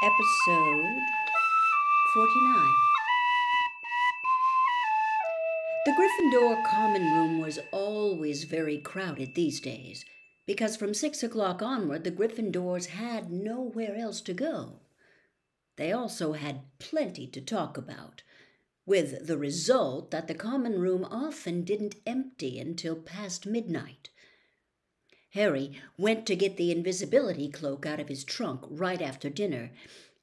Episode 49. The Gryffindor common room was always very crowded these days, because from 6 o'clock onward the Gryffindors had nowhere else to go. They also had plenty to talk about, with the result that the common room often didn't empty until past midnight. Harry went to get the invisibility cloak out of his trunk right after dinner,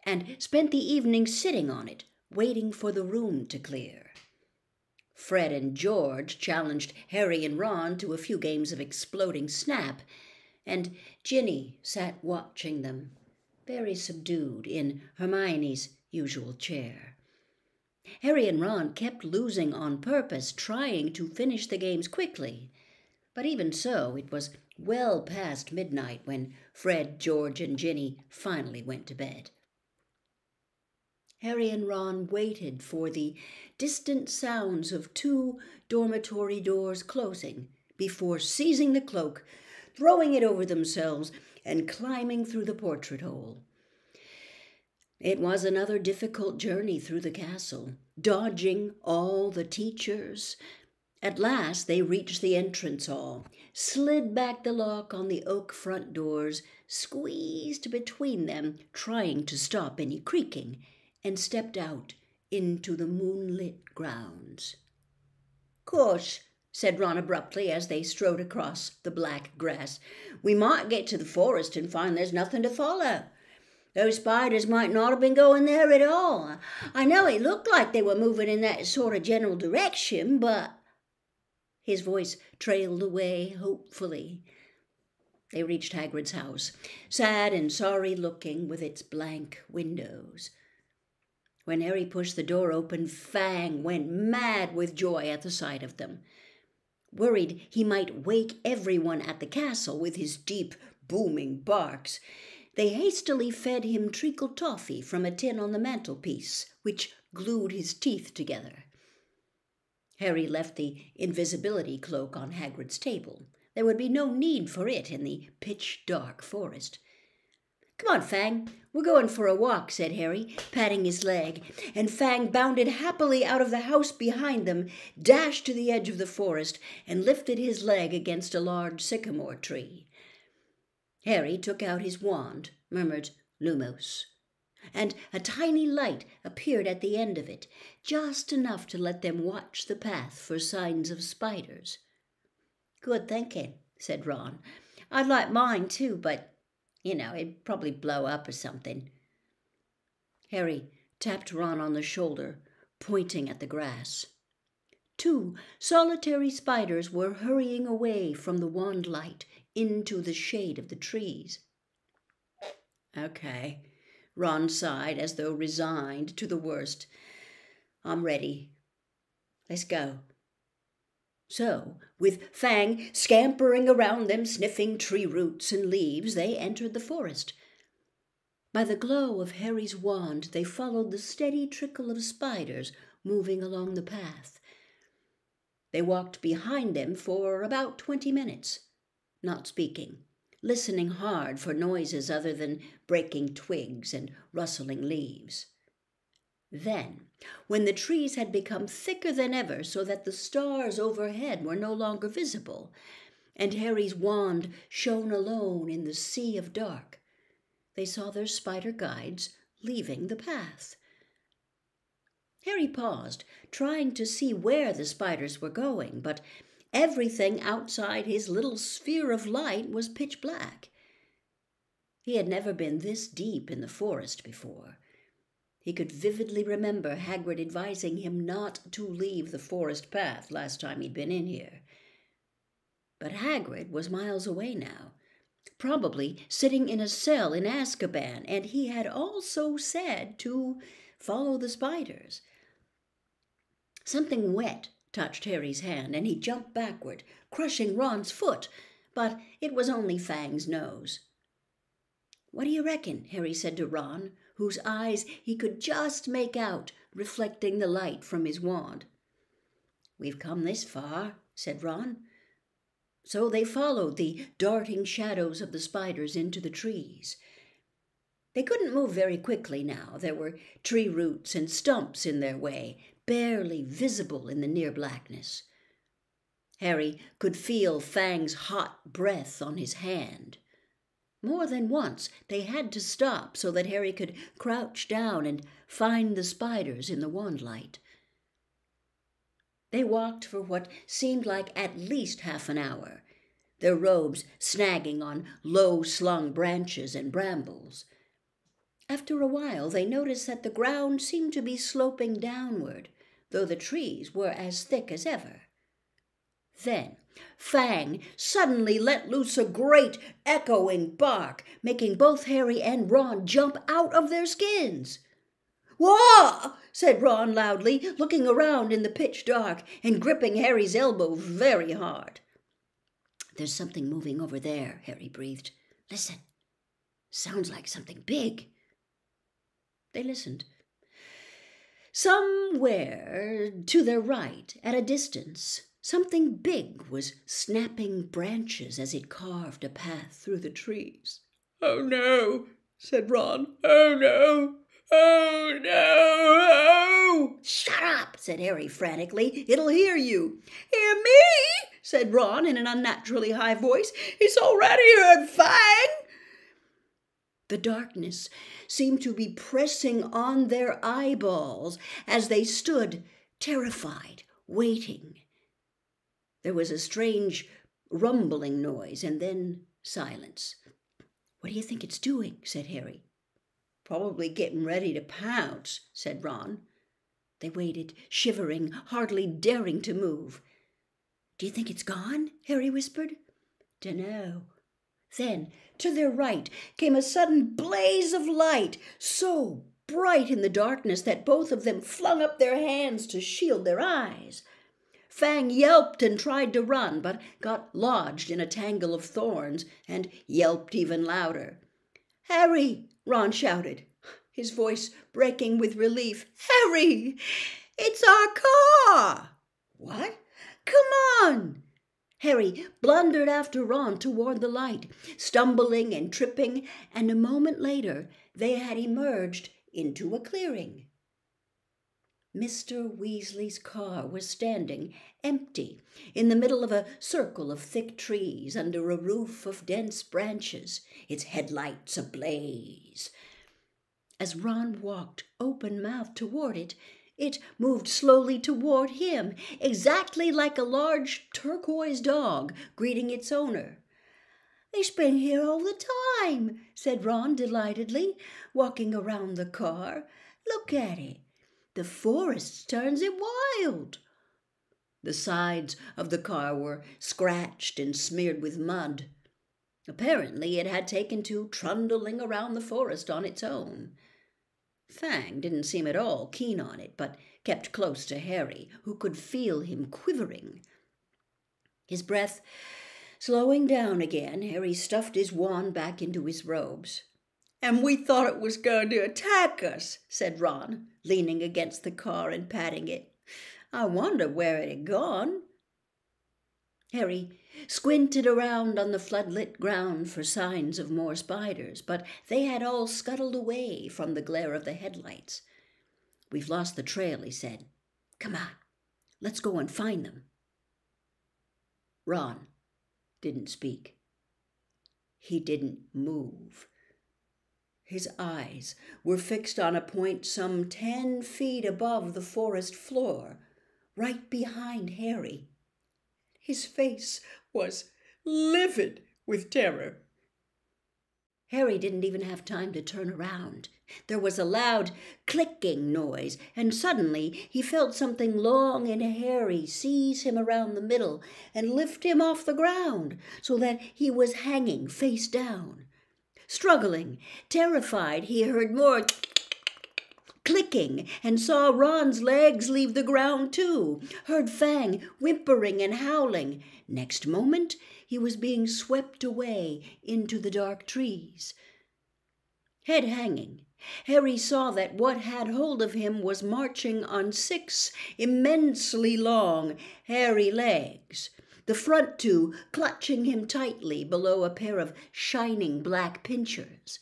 and spent the evening sitting on it, waiting for the room to clear. Fred and George challenged Harry and Ron to a few games of exploding snap, and Ginny sat watching them, very subdued, in Hermione's usual chair. Harry and Ron kept losing on purpose, trying to finish the games quickly. But even so, it was well past midnight when Fred, George, and Ginny finally went to bed. Harry and Ron waited for the distant sounds of 2 dormitory doors closing before seizing the cloak, throwing it over themselves, and climbing through the portrait hole. It was another difficult journey through the castle, dodging all the teachers. At last they reached the entrance hall, slid back the lock on the oak front doors, squeezed between them, trying to stop any creaking, and stepped out into the moonlit grounds. "Course," said Ron abruptly as they strode across the black grass, "we might get to the forest and find there's nothing to follow. Those spiders might not have been going there at all. I know it looked like they were moving in that sort of general direction, but—" His voice trailed away hopefully. They reached Hagrid's house, sad and sorry-looking, with its blank windows. When Harry pushed the door open, Fang went mad with joy at the sight of them. Worried he might wake everyone at the castle with his deep, booming barks, they hastily fed him treacle toffee from a tin on the mantelpiece, which glued his teeth together. Harry left the invisibility cloak on Hagrid's table. There would be no need for it in the pitch-dark forest. "Come on, Fang, we're going for a walk," said Harry, patting his leg, and Fang bounded happily out of the house behind them, dashed to the edge of the forest, and lifted his leg against a large sycamore tree. Harry took out his wand, murmured "Lumos," and a tiny light appeared at the end of it, just enough to let them watch the path for signs of spiders. "Good thinking," said Ron. "I'd like mine too, but, it'd probably blow up or something." Harry tapped Ron on the shoulder, pointing at the grass. 2 solitary spiders were hurrying away from the wand light into the shade of the trees. "Okay," Ron sighed, as though resigned to the worst. "I'm ready. Let's go." So, with Fang scampering around them, sniffing tree roots and leaves, they entered the forest. By the glow of Harry's wand, they followed the steady trickle of spiders moving along the path. They walked behind them for about 20 minutes, not speaking, listening hard for noises other than breaking twigs and rustling leaves. Then, when the trees had become thicker than ever so that the stars overhead were no longer visible, and Harry's wand shone alone in the sea of dark, they saw their spider guides leaving the path. Harry paused, trying to see where the spiders were going, but everything outside his little sphere of light was pitch black. He had never been this deep in the forest before. He could vividly remember Hagrid advising him not to leave the forest path last time he'd been in here. But Hagrid was miles away now, probably sitting in a cell in Azkaban, and he had also said to follow the spiders. Something wet touched Harry's hand, and he jumped backward, crushing Ron's foot, but it was only Fang's nose. "What do you reckon?" Harry said to Ron, whose eyes he could just make out reflecting the light from his wand. "We've come this far," said Ron. So they followed the darting shadows of the spiders into the trees. They couldn't move very quickly now. There were tree roots and stumps in their way, barely visible in the near blackness. Harry could feel Fang's hot breath on his hand. More than once they had to stop so that Harry could crouch down and find the spiders in the wand light. They walked for what seemed like at least half an hour, their robes snagging on low-slung branches and brambles. After a while they noticed that the ground seemed to be sloping downward, though the trees were as thick as ever. Then Fang suddenly let loose a great echoing bark, making both Harry and Ron jump out of their skins. "Wah!" said Ron loudly, looking around in the pitch dark and gripping Harry's elbow very hard. "There's something moving over there," Harry breathed. "Listen. Sounds like something big." They listened. Somewhere to their right, at a distance, something big was snapping branches as it carved a path through the trees. "Oh, no," said Ron. "Oh, no. Oh, no. Oh!" "Shut up," said Harry frantically. "It'll hear you." "Hear me?" said Ron in an unnaturally high voice. "It's already heard Fang." The darkness seemed to be pressing on their eyeballs as they stood, terrified, waiting. There was a strange rumbling noise and then silence. "What do you think it's doing?" said Harry. "Probably getting ready to pounce," said Ron. They waited, shivering, hardly daring to move. "Do you think it's gone?" Harry whispered. "Dunno." Then, to their right, came a sudden blaze of light, so bright in the darkness that both of them flung up their hands to shield their eyes. Fang yelped and tried to run, but got lodged in a tangle of thorns and yelped even louder. "Harry!" Ron shouted, his voice breaking with relief. "Harry! It's our car!" "What?" "Come on!" Harry blundered after Ron toward the light, stumbling and tripping, and a moment later they had emerged into a clearing. Mr. Weasley's car was standing empty in the middle of a circle of thick trees under a roof of dense branches, its headlights ablaze. As Ron walked open-mouthed toward it, it moved slowly toward him, exactly like a large turquoise dog greeting its owner. "It's been here all the time," said Ron delightedly, walking around the car. "Look at it. The forest turns it wild." The sides of the car were scratched and smeared with mud. Apparently it had taken to trundling around the forest on its own. Fang didn't seem at all keen on it, but kept close to Harry, who could feel him quivering. His breath slowing down again, Harry stuffed his wand back into his robes. "And we thought it was going to attack us," said Ron, leaning against the car and patting it. "I wonder where it had gone." Harry squinted around on the floodlit ground for signs of more spiders, but they had all scuttled away from the glare of the headlights. "We've lost the trail," he said. "Come on, let's go and find them." Ron didn't speak. He didn't move. His eyes were fixed on a point some 10 feet above the forest floor, right behind Harry. His face was livid with terror. Harry didn't even have time to turn around. There was a loud clicking noise, and suddenly he felt something long and hairy seize him around the middle and lift him off the ground so that he was hanging face down. Struggling, terrified, he heard more clicking and saw Ron's legs leave the ground too, heard Fang whimpering and howling. Next moment, he was being swept away into the dark trees. Head hanging, Harry saw that what had hold of him was marching on 6 immensely long, hairy legs, the front 2 clutching him tightly below a pair of shining black pincers.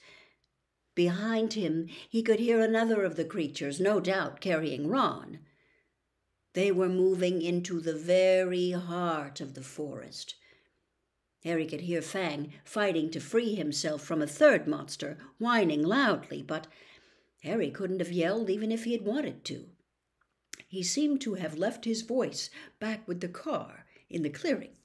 Behind him, he could hear another of the creatures, no doubt carrying Ron. They were moving into the very heart of the forest. Harry could hear Fang fighting to free himself from a third monster, whining loudly, but Harry couldn't have yelled even if he had wanted to. He seemed to have left his voice back with the car in the clearing.